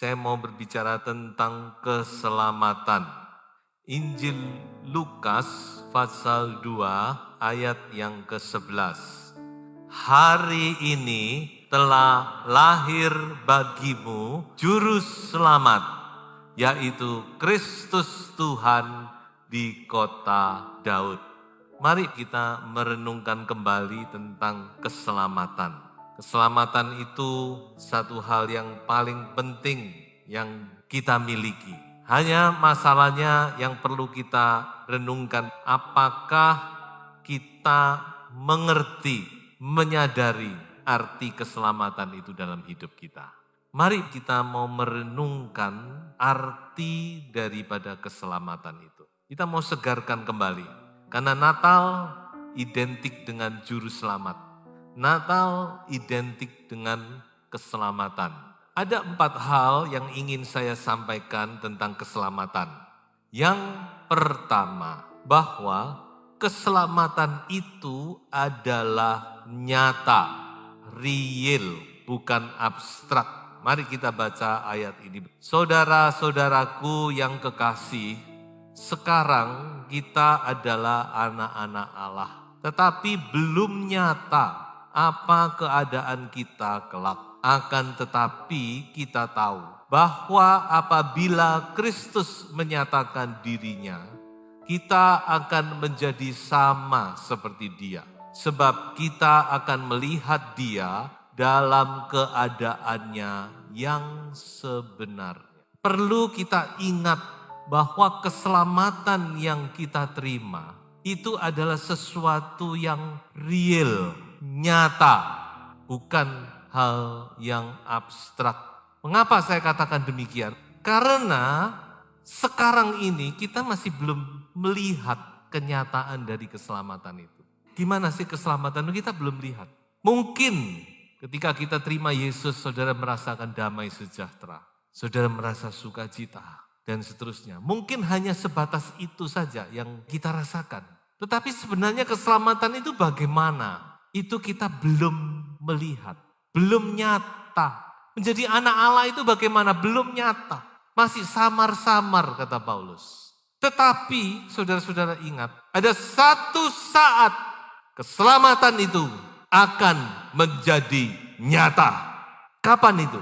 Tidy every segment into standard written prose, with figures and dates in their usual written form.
saya mau berbicara tentang keselamatan. Injil Lukas pasal 2 ayat yang ke-11. Hari ini telah lahir bagimu juru selamat, yaitu Kristus Tuhan di kota Daud. Mari kita merenungkan kembali tentang keselamatan. Keselamatan itu satu hal yang paling penting yang kita miliki. Hanya masalahnya yang perlu kita renungkan, apakah kita mengerti, menyadari arti keselamatan itu dalam hidup kita. Mari kita mau merenungkan arti daripada keselamatan itu. Kita mau segarkan kembali, karena Natal identik dengan juru selamat. Natal identik dengan keselamatan. Ada 4 hal yang ingin saya sampaikan tentang keselamatan. Yang pertama, bahwa keselamatan itu adalah nyata, real, bukan abstrak. Mari kita baca ayat ini. Saudara-saudaraku yang kekasih, sekarang kita adalah anak-anak Allah, tetapi belum nyata apa keadaan kita kelak. Akan tetapi kita tahu bahwa apabila Kristus menyatakan dirinya, kita akan menjadi sama seperti Dia. Sebab kita akan melihat Dia dalam keadaannya yang sebenarnya. Perlu kita ingat bahwa keselamatan yang kita terima itu adalah sesuatu yang real, nyata, bukan hal yang abstrak. Mengapa saya katakan demikian? Karena sekarang ini kita masih belum melihat kenyataan dari keselamatan itu. Gimana sih keselamatan itu? Kita belum lihat. Mungkin ketika kita terima Yesus, saudara merasakan damai sejahtera, saudara merasa sukacita, dan seterusnya. Mungkin hanya sebatas itu saja yang kita rasakan. Tetapi sebenarnya keselamatan itu bagaimana? Itu kita belum melihat, belum nyata. Menjadi anak Allah itu bagaimana? Belum nyata. Masih samar-samar kata Paulus. Tetapi saudara-saudara ingat, ada satu saat keselamatan itu akan menjadi nyata. Kapan itu?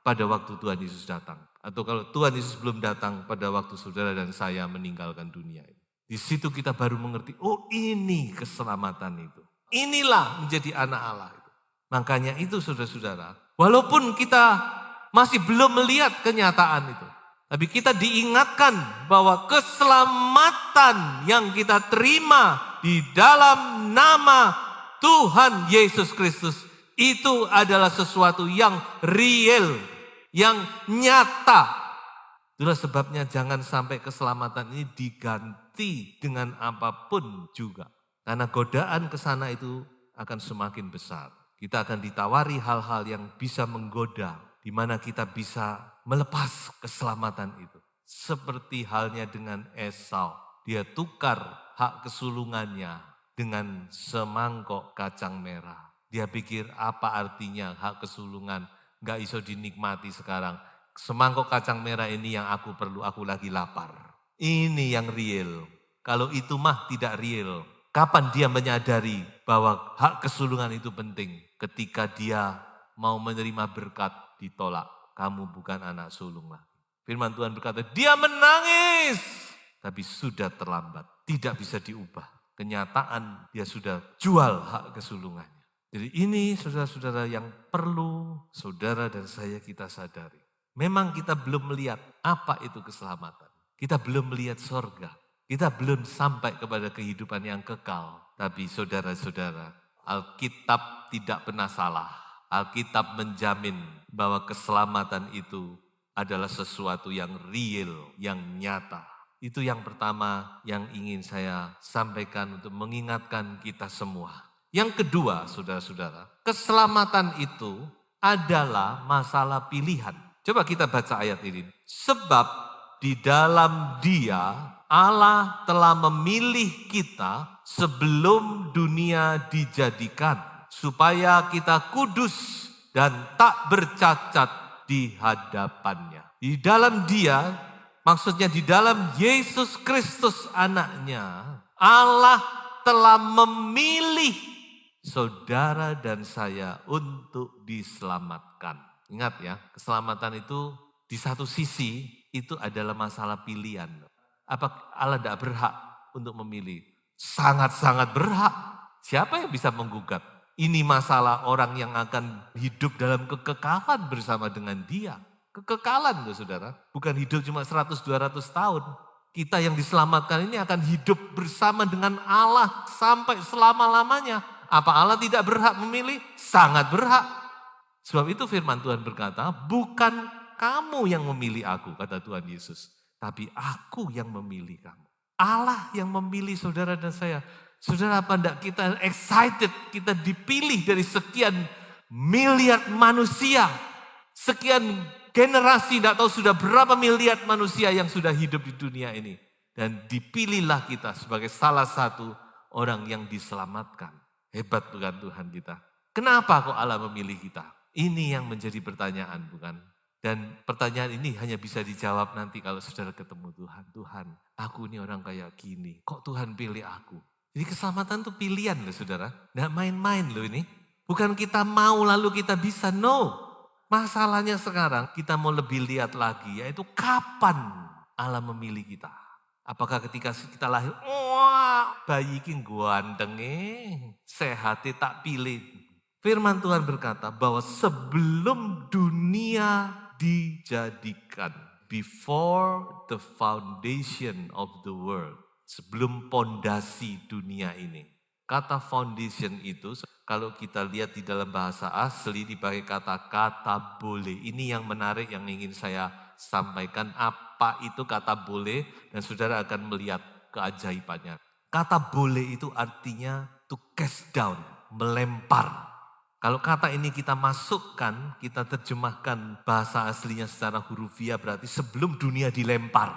Pada waktu Tuhan Yesus datang. Atau kalau Tuhan Yesus belum datang, pada waktu saudara dan saya meninggalkan dunia ini. Di situ kita baru mengerti, oh ini keselamatan itu. Inilah menjadi anak Allah itu. Makanya itu saudara-saudara, walaupun kita masih belum melihat kenyataan itu, tapi kita diingatkan bahwa keselamatan yang kita terima di dalam nama Tuhan Yesus Kristus itu adalah sesuatu yang real, yang nyata. Itulah sebabnya jangan sampai keselamatan ini diganti dengan apapun juga. Karena godaan ke sana itu akan semakin besar. Kita akan ditawari hal-hal yang bisa menggoda, di mana kita bisa melepas keselamatan itu. Seperti halnya dengan Esau, dia tukar hak kesulungannya dengan semangkok kacang merah. Dia pikir apa artinya hak kesulungan, gak iso dinikmati sekarang. Semangkok kacang merah ini yang aku perlu, aku lagi lapar. Ini yang real. Kalau itu mah tidak real. Kapan dia menyadari bahwa hak kesulungan itu penting? Ketika dia mau menerima berkat, ditolak. Kamu bukan anak sulung lagi. Firman Tuhan berkata, dia menangis. Tapi sudah terlambat, tidak bisa diubah. Kenyataan dia sudah jual hak kesulungannya. Jadi ini saudara-saudara yang perlu saudara dan saya kita sadari. Memang kita belum melihat apa itu keselamatan. Kita belum melihat sorga. Kita belum sampai kepada kehidupan yang kekal. Tapi saudara-saudara, Alkitab tidak pernah salah. Alkitab menjamin bahwa keselamatan itu adalah sesuatu yang real, yang nyata. Itu yang pertama yang ingin saya sampaikan untuk mengingatkan kita semua. Yang kedua, saudara-saudara, keselamatan itu adalah masalah pilihan. Coba kita baca ayat ini. Sebab di dalam Dia Allah telah memilih kita sebelum dunia dijadikan, supaya kita kudus dan tak bercacat di hadapannya. Di dalam Dia, maksudnya di dalam Yesus Kristus anaknya, Allah telah memilih saudara dan saya untuk diselamatkan. Ingat ya, keselamatan itu di satu sisi itu adalah masalah pilihan. Apa Allah tidak berhak untuk memilih? Sangat-sangat berhak. Siapa yang bisa menggugat? Ini masalah orang yang akan hidup dalam kekekalan bersama dengan Dia. Kekekalan loh saudara, bukan hidup cuma 100-200 tahun. Kita yang diselamatkan ini akan hidup bersama dengan Allah sampai selama-lamanya. Apa Allah tidak berhak memilih? Sangat berhak. Sebab itu firman Tuhan berkata, bukan kamu yang memilih aku, kata Tuhan Yesus. Tapi aku yang memilih kamu. Allah yang memilih saudara dan saya. Saudara, apa enggak kita excited, kita dipilih dari sekian miliar manusia. Sekian generasi, tidak tahu sudah berapa miliar manusia yang sudah hidup di dunia ini. Dan dipilihlah kita sebagai salah satu orang yang diselamatkan. Hebat bukan Tuhan kita. Kenapa kok Allah memilih kita? Ini yang menjadi pertanyaan, bukan? Dan pertanyaan ini hanya bisa dijawab nanti kalau saudara ketemu Tuhan. Tuhan, aku ini orang kayak gini, kok Tuhan pilih aku? Jadi keselamatan itu pilihan loh saudara. Nggak main-main loh ini. Bukan kita mau lalu kita bisa, no. Masalahnya sekarang kita mau lebih lihat lagi, yaitu kapan Allah memilih kita. Apakah ketika kita lahir, wah bayi ini ganteng sehat tak pilih. Firman Tuhan berkata bahwa sebelum dunia dijadikan, before the foundation of the world, sebelum pondasi dunia ini. Kata foundation itu kalau kita lihat di dalam bahasa asli dipakai kata boleh. Ini yang menarik yang ingin saya sampaikan. Apa itu kata boleh dan saudara akan melihat keajaibannya. Kata boleh itu artinya to cast down, melempar. Kalau kata ini kita masukkan, kita terjemahkan bahasa aslinya secara hurufiah berarti sebelum dunia dilempar.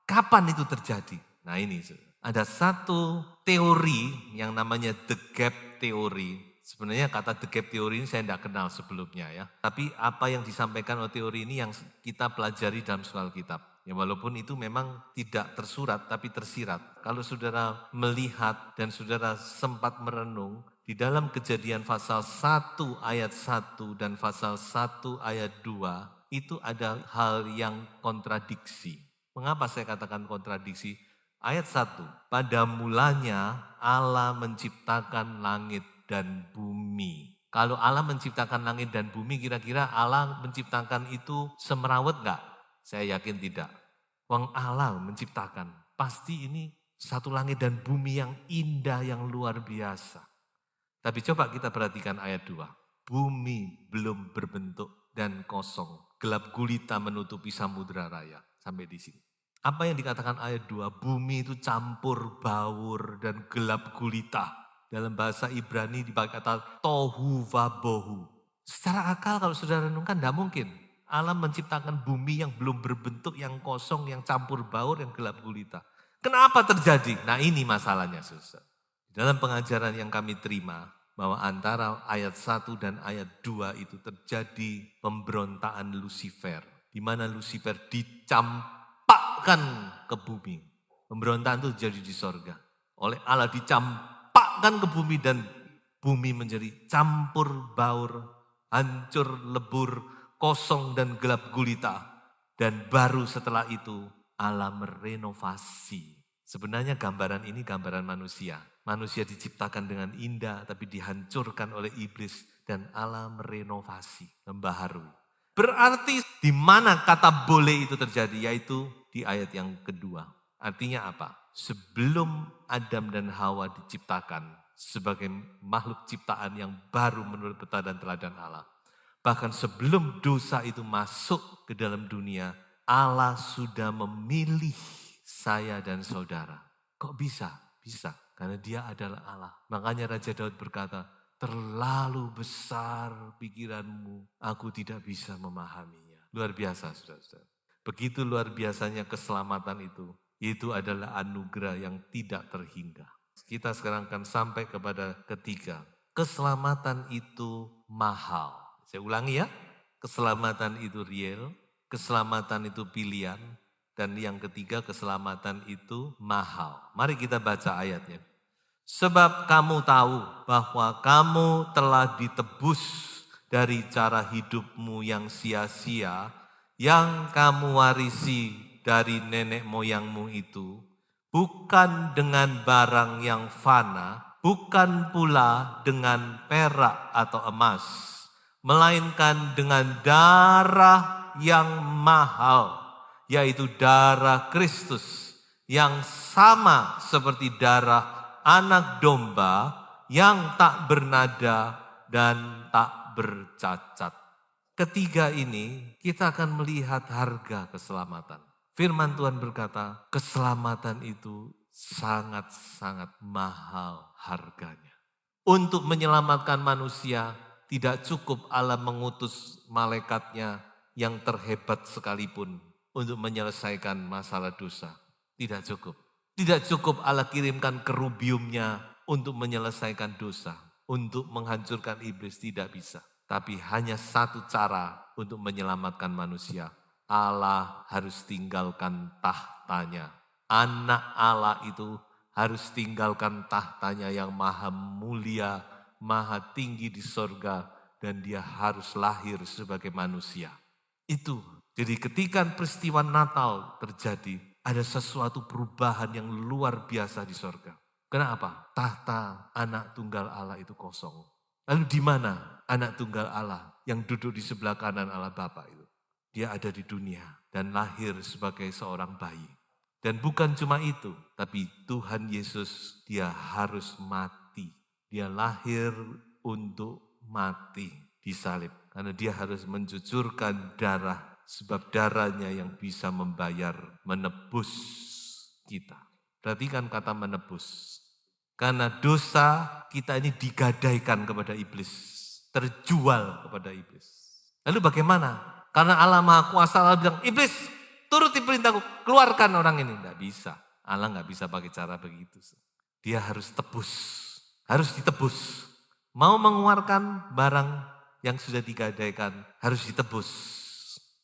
Kapan itu terjadi? Nah ini ada satu teori yang namanya the gap theory. Sebenarnya kata the gap theory ini saya tidak kenal sebelumnya ya. Tapi apa yang disampaikan oleh teori ini yang kita pelajari dalam sebuah kitab. Ya walaupun itu memang tidak tersurat tapi tersirat. Kalau saudara melihat dan saudara sempat merenung, di dalam Kejadian pasal 1 ayat 1 dan pasal 1 ayat 2 itu ada hal yang kontradiksi. Mengapa saya katakan kontradiksi? Ayat 1, pada mulanya Allah menciptakan langit dan bumi. Kalau Allah menciptakan langit dan bumi, kira-kira Allah menciptakan itu semerawut enggak? Saya yakin tidak. Wong Allah menciptakan, pasti ini satu langit dan bumi yang indah, yang luar biasa. Tapi coba kita perhatikan ayat 2. Bumi belum berbentuk dan kosong. Gelap gulita menutupi samudra raya. Sampai di sini. Apa yang dikatakan ayat 2? Bumi itu campur baur dan gelap gulita. Dalam bahasa Ibrani dipakai kata tohu vabohu. Secara akal kalau saudara renungkan tidak mungkin. Allah menciptakan bumi yang belum berbentuk, yang kosong, yang campur baur, yang gelap gulita. Kenapa terjadi? Nah ini masalahnya saudara. Dalam pengajaran yang kami terima, bahwa antara ayat 1 dan ayat 2 itu terjadi pemberontakan Lucifer. Di mana Lucifer dicampakkan ke bumi. Pemberontakan itu terjadi di sorga. Oleh Allah dicampakkan ke bumi dan bumi menjadi campur baur, hancur, lebur, kosong dan gelap gulita. Dan baru setelah itu Allah merenovasi. Sebenarnya gambaran ini gambaran manusia. Manusia diciptakan dengan indah tapi dihancurkan oleh iblis dan Allah merenovasi, membaharui. Berarti di mana kata boleh itu terjadi, yaitu di ayat yang kedua. Artinya apa? Sebelum Adam dan Hawa diciptakan sebagai makhluk ciptaan yang baru menurut peta dan teladan Allah. Bahkan sebelum dosa itu masuk ke dalam dunia, Allah sudah memilih saya dan saudara. Kok bisa? Bisa. Karena dia adalah Allah. Makanya Raja Daud berkata, terlalu besar pikiranmu, aku tidak bisa memahaminya. Luar biasa saudara-saudara. Begitu luar biasanya keselamatan itu adalah anugerah yang tidak terhingga. Kita sekarang akan sampai kepada ketiga. Keselamatan itu mahal. Saya ulangi ya, keselamatan itu real, keselamatan itu pilihan, dan yang ketiga keselamatan itu mahal. Mari kita baca ayatnya. Sebab kamu tahu bahwa kamu telah ditebus dari cara hidupmu yang sia-sia, yang kamu warisi dari nenek moyangmu itu, bukan dengan barang yang fana, bukan pula dengan perak atau emas, melainkan dengan darah yang mahal, yaitu darah Kristus, yang sama seperti darah anak domba yang tak bernada dan tak bercacat. Ketiga ini kita akan melihat harga keselamatan. Firman Tuhan berkata, keselamatan itu sangat-sangat mahal harganya. Untuk menyelamatkan manusia, tidak cukup Allah mengutus malaikatnya yang terhebat sekalipun untuk menyelesaikan masalah dosa. Tidak cukup. Tidak cukup Allah kirimkan kerubiumnya untuk menyelesaikan dosa, untuk menghancurkan iblis, tidak bisa. Tapi hanya satu cara untuk menyelamatkan manusia. Allah harus tinggalkan tahtanya. Anak Allah itu harus tinggalkan tahtanya yang maha mulia, maha tinggi di sorga, dan dia harus lahir sebagai manusia. Itu. Jadi ketika peristiwa Natal terjadi, ada sesuatu perubahan yang luar biasa di sorga. Kenapa? Tahta anak tunggal Allah itu kosong. Lalu di mana anak tunggal Allah yang duduk di sebelah kanan Allah Bapa itu? Dia ada di dunia dan lahir sebagai seorang bayi. Dan bukan cuma itu, tapi Tuhan Yesus dia harus mati. Dia lahir untuk mati di salib. Karena dia harus mencucurkan darah, sebab darahnya yang bisa membayar, menebus kita. Perhatikan kata menebus. Karena dosa kita ini digadaikan kepada iblis, terjual kepada iblis. Lalu bagaimana? Karena Allah Maha Kuasa, Allah bilang, iblis turuti perintahku, keluarkan orang ini. Tidak bisa, Allah nggak bisa pakai cara begitu. Dia harus tebus, harus ditebus. Mau mengeluarkan barang yang sudah digadaikan, harus ditebus.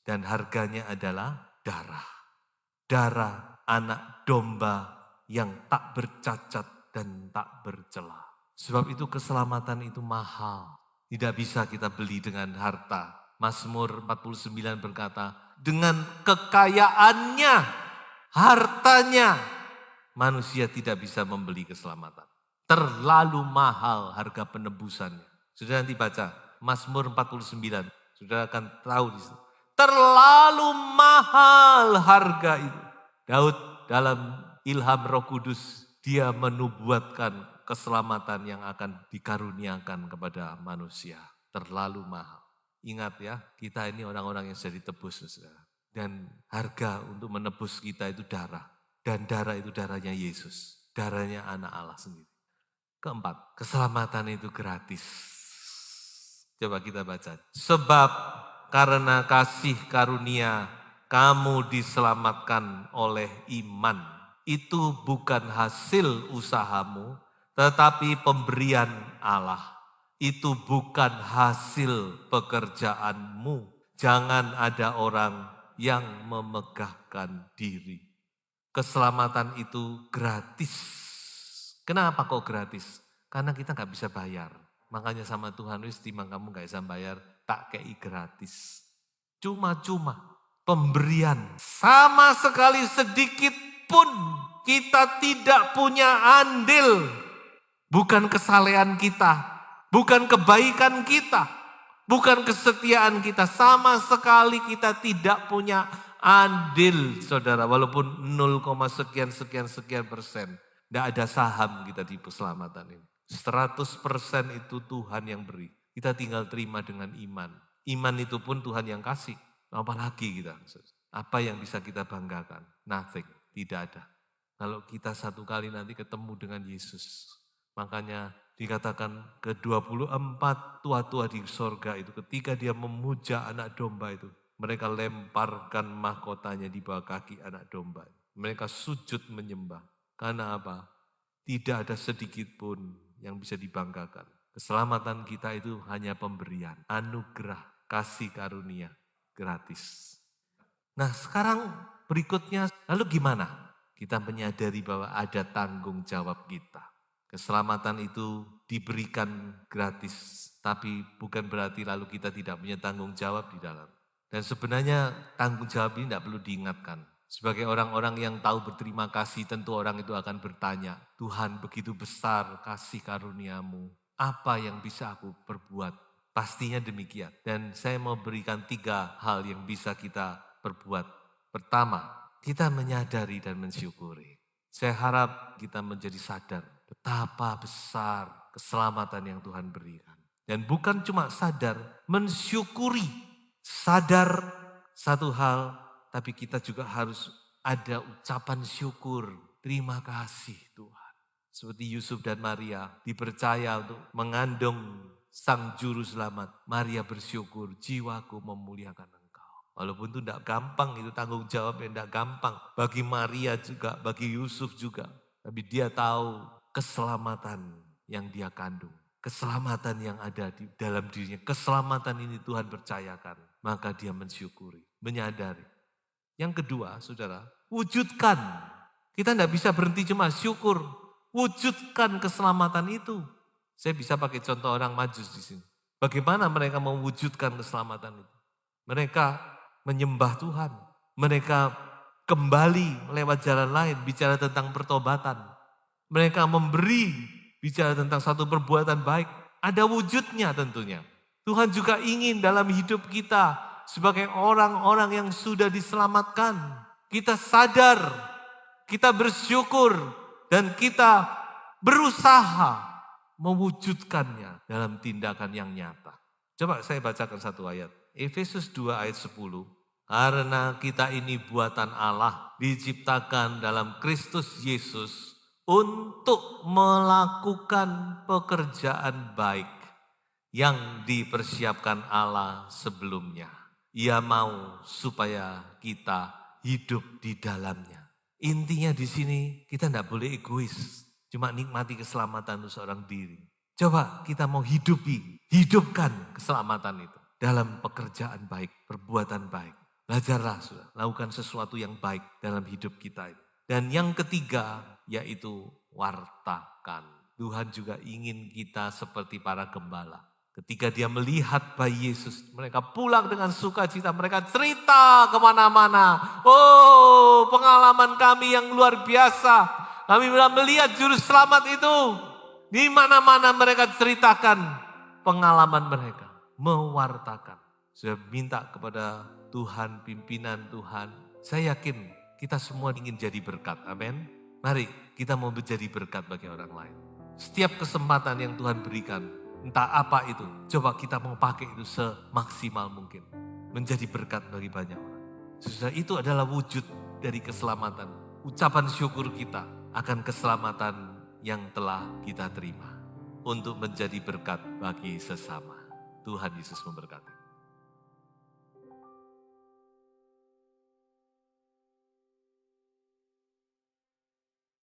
Dan harganya adalah darah. Darah anak domba yang tak bercacat dan tak bercela. Sebab itu keselamatan itu mahal. Tidak bisa kita beli dengan harta. Mazmur 49 berkata, dengan kekayaannya, hartanya, manusia tidak bisa membeli keselamatan. Terlalu mahal harga penebusannya. Sudah nanti baca Mazmur 49, sudah akan tahu di situ. Terlalu mahal harga itu. Daud dalam ilham Roh Kudus, dia menubuatkan keselamatan yang akan dikaruniakan kepada manusia. Terlalu mahal. Ingat ya, kita ini orang-orang yang sudah ditebus. Dan harga untuk menebus kita itu darah. Dan darah itu darahnya Yesus. Darahnya anak Allah sendiri. Keempat, keselamatan itu gratis. Coba kita baca. Sebab karena kasih karunia kamu diselamatkan oleh iman. Itu bukan hasil usahamu, tetapi pemberian Allah. Itu bukan hasil pekerjaanmu. Jangan ada orang yang memegahkan diri. Keselamatan itu gratis. Kenapa kok gratis? Karena kita gak bisa bayar. Makanya sama Tuhan, wis timbang kamu gak bisa bayar, tak kei gratis. Cuma-cuma pemberian. Sama sekali sedikit pun kita tidak punya andil. Bukan kesalehan kita, bukan kebaikan kita, bukan kesetiaan kita. Sama sekali kita tidak punya andil, saudara. Walaupun 0, sekian persen. Tidak ada saham kita di keselamatan ini. 100% itu Tuhan yang beri. Kita tinggal terima dengan iman. Iman itu pun Tuhan yang kasih. Apalagi kita. Apa yang bisa kita banggakan? Nothing. Tidak ada. Kalau kita satu kali nanti ketemu dengan Yesus. Makanya dikatakan ke-24 tua-tua di sorga itu. Ketika dia memuja anak domba itu. Mereka lemparkan mahkotanya di bawah kaki anak domba. Mereka sujud menyembah. Karena apa? Tidak ada sedikit pun yang bisa dibanggakan. Keselamatan kita itu hanya pemberian, anugerah. kasih karunia gratis. Nah sekarang berikutnya, lalu gimana? Kita menyadari bahwa ada tanggung jawab kita. Keselamatan itu diberikan gratis, tapi bukan berarti lalu kita tidak punya tanggung jawab di dalam. Dan sebenarnya tanggung jawab ini tidak perlu diingatkan. Sebagai orang-orang yang tahu berterima kasih, tentu orang itu akan bertanya, Tuhan begitu besar kasih karuniamu, apa yang bisa aku perbuat? Pastinya demikian. Dan saya mau berikan 3 hal yang bisa kita perbuat. Pertama, kita menyadari dan mensyukuri. Saya harap kita menjadi sadar betapa besar keselamatan yang Tuhan berikan. Dan bukan cuma sadar, mensyukuri. Sadar satu hal, tapi kita juga harus ada ucapan syukur. Terima kasih Tuhan. Seperti Yusuf dan Maria dipercaya untuk mengandung Sang Juru Selamat. Maria bersyukur, jiwaku memuliakan Engkau. Walaupun itu tidak gampang, itu tanggung jawab yang tidak gampang. Bagi Maria juga, bagi Yusuf juga. Tapi dia tahu keselamatan yang dia kandung. Keselamatan yang ada di dalam dirinya. Keselamatan ini Tuhan percayakan. Maka dia mensyukuri, menyadari. Yang kedua, saudara, wujudkan. Kita tidak bisa berhenti cuma syukur. Wujudkan keselamatan itu. Saya bisa pakai contoh orang Majus di sini. Bagaimana mereka mewujudkan keselamatan itu? Mereka menyembah Tuhan. Mereka kembali lewat jalan lain, bicara tentang pertobatan. Mereka memberi, bicara tentang satu perbuatan baik. Ada wujudnya tentunya. Tuhan juga ingin dalam hidup kita sebagai orang-orang yang sudah diselamatkan. Kita sadar, kita bersyukur, dan kita berusaha mewujudkannya dalam tindakan yang nyata. Coba saya bacakan satu ayat. Efesus 2 ayat 10. Karena kita ini buatan Allah, diciptakan dalam Kristus Yesus untuk melakukan pekerjaan baik yang dipersiapkan Allah sebelumnya. Ia mau supaya kita hidup di dalamnya. Intinya di sini kita tidak boleh egois. Cuma nikmati keselamatan untuk seorang diri. Coba kita mau hidupkan keselamatan itu. Dalam pekerjaan baik, perbuatan baik. Belajarlah sudah, lakukan sesuatu yang baik dalam hidup kita. Dan yang ketiga yaitu wartakan. Tuhan juga ingin kita seperti para gembala. Ketika dia melihat bayi Yesus, mereka pulang dengan sukacita, mereka cerita kemana-mana. Oh, pengalaman kami yang luar biasa. Kami melihat juru selamat itu. Di mana-mana mereka ceritakan pengalaman mereka. Mewartakan. Saya minta kepada Tuhan, pimpinan Tuhan. Saya yakin kita semua ingin jadi berkat. Amin. Mari kita mau menjadi berkat bagi orang lain. Setiap kesempatan yang Tuhan berikan, entah apa itu, coba kita mau pakai itu semaksimal mungkin. Menjadi berkat bagi banyak orang. Sesudah itu adalah wujud dari keselamatan. Ucapan syukur kita akan keselamatan yang telah kita terima. Untuk menjadi berkat bagi sesama. Tuhan Yesus memberkati.